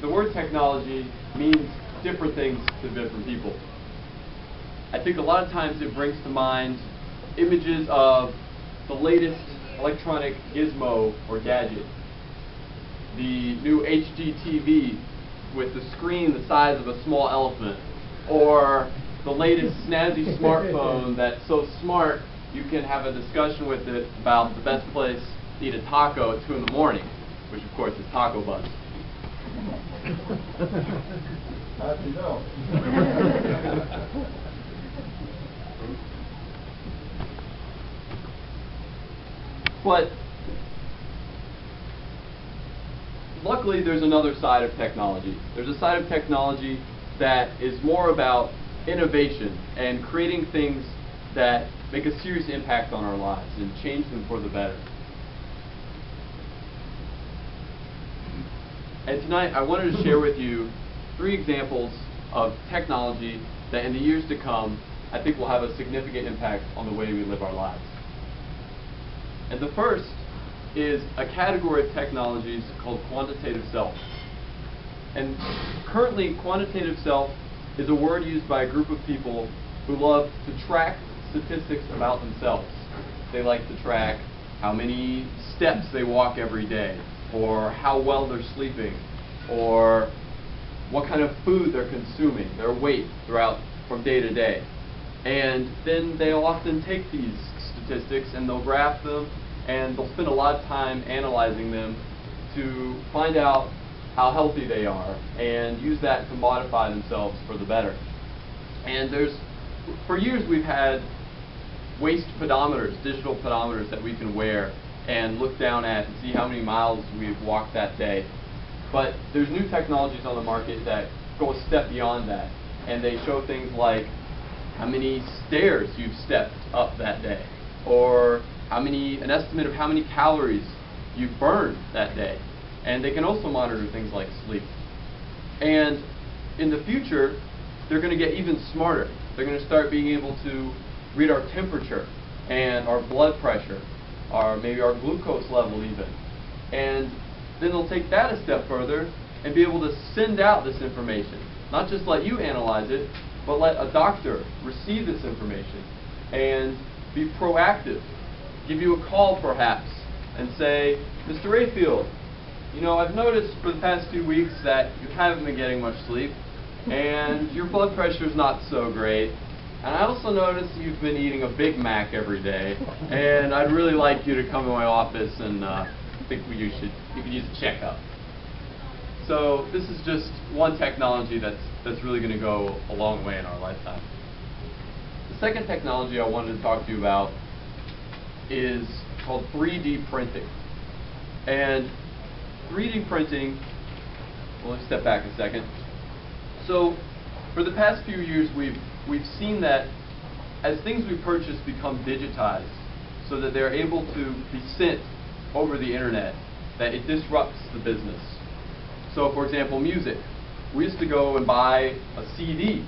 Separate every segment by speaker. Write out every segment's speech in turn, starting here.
Speaker 1: the word technology means different things to different people. I think a lot of times it brings to mind images of the latest electronic gizmo or gadget. The new HD TV with the screen the size of a small elephant, or the latest snazzy smartphone that's so smart you can have a discussion with it about the best place to eat a taco at 2 in the morning, which of course is Taco Bus.
Speaker 2: How'd you know?
Speaker 1: But luckily there's another side of technology. There's a side of technology that is more about innovation and creating things that make a serious impact on our lives and change them for the better. And tonight I wanted to share with you 3 examples of technology that in the years to come I think will have a significant impact on the way we live our lives. And the first is a category of technologies called quantitative self. And currently, quantitative self is a word used by a group of people who love to track statistics about themselves. They like to track how many steps they walk every day, or how well they're sleeping, or what kind of food they're consuming, their weight throughout from day to day. And then they'll often take these statistics and they'll graph them, and they'll spend a lot of time analyzing them to find out how healthy they are and use that to modify themselves for the better. And for years we've had waist pedometers, digital pedometers that we can wear and look down at and see how many miles we've walked that day. But there's new technologies on the market that go a step beyond that, and they show things like how many stairs you've stepped up that day, or an estimate of how many calories you've burned that day. And they can also monitor things like sleep. And in the future, they're going to get even smarter. They're going to start being able to read our temperature and our blood pressure, or maybe our glucose level even. And then they'll take that a step further and be able to send out this information. Not just let you analyze it, but let a doctor receive this information and be proactive. Give you a call perhaps and say, Mr. Rayfield, you know, I've noticed for the past few weeks that you haven't been getting much sleep and your blood pressure is not so great. And I also noticed you've been eating a Big Mac every day, and I'd really like you to come to my office, and I think you could use a checkup. So this is just one technology that's really going to go a long way in our lifetime. The second technology I wanted to talk to you about is called 3D printing. And 3D printing, well, let's step back a second. So for the past few years we've seen that as things we purchase become digitized so that they're able to be sent over the internet, that it disrupts the business. So for example, music. We used to go and buy a CD,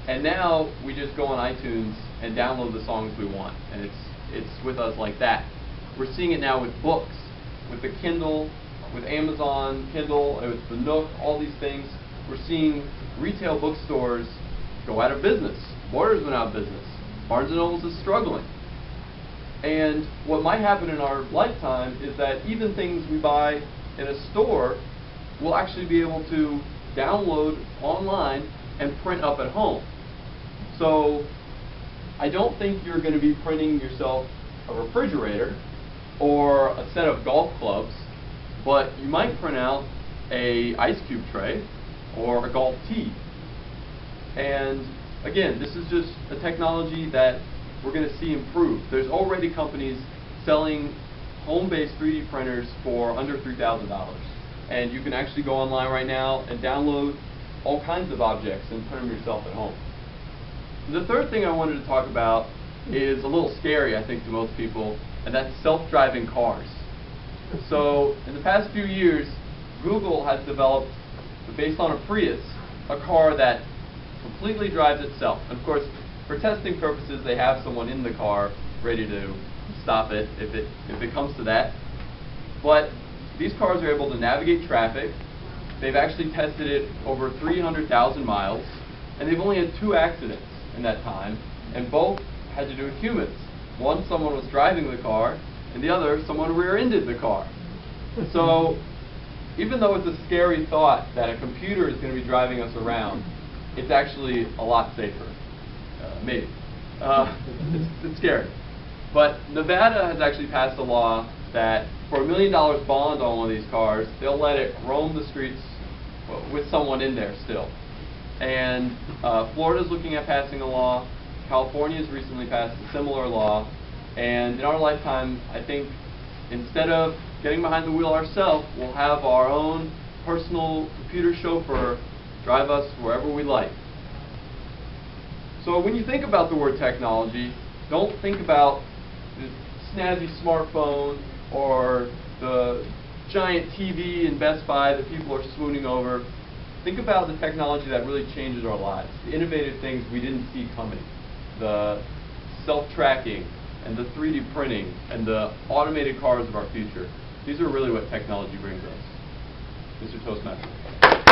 Speaker 1: and now we just go on iTunes and download the songs we want, and it's with us like that. We're seeing it now with books, with the Kindle, with Amazon Kindle, and with the Nook, all these things. We're seeing retail bookstores go out of business. Borders went out of business. Barnes & Noble is struggling. And what might happen in our lifetime is that even things we buy in a store we'll actually be able to download online and print up at home. So I don't think you're going to be printing yourself a refrigerator or a set of golf clubs, but you might print out a ice cube tray or a golf tee. And again, this is just a technology that we're going to see improve. There's already companies selling home-based 3D printers for under $3,000. And you can actually go online right now and download all kinds of objects and print them yourself at home. The third thing I wanted to talk about is a little scary, I think, to most people, and that's self-driving cars. So in the past few years, Google has developed, based on a Prius, a car that completely drives itself. And of course, for testing purposes, they have someone in the car ready to stop it if it comes to that. But these cars are able to navigate traffic, They've actually tested it over 300,000 miles, and they've only had 2 accidents in that time, and both had to do with humans. One, someone was driving the car, and the other, someone rear-ended the car. So, even though it's a scary thought that a computer is going to be driving us around, it's actually a lot safer. Maybe. It's scary. But Nevada has actually passed a law that for $1 million bond on one of these cars, they'll let it roam the streets with someone in there still. And Florida's looking at passing a law. California's recently passed a similar law. And in our lifetime, I think instead of getting behind the wheel ourselves, we'll have our own personal computer chauffeur drive us wherever we like. So when you think about the word technology, don't think about the snazzy smartphone or the giant TV in Best Buy that people are swooning over. Think about the technology that really changes our lives, the innovative things we didn't see coming, the self-tracking and the 3D printing and the automated cars of our future. These are really what technology brings us. Mr. Toastmaster.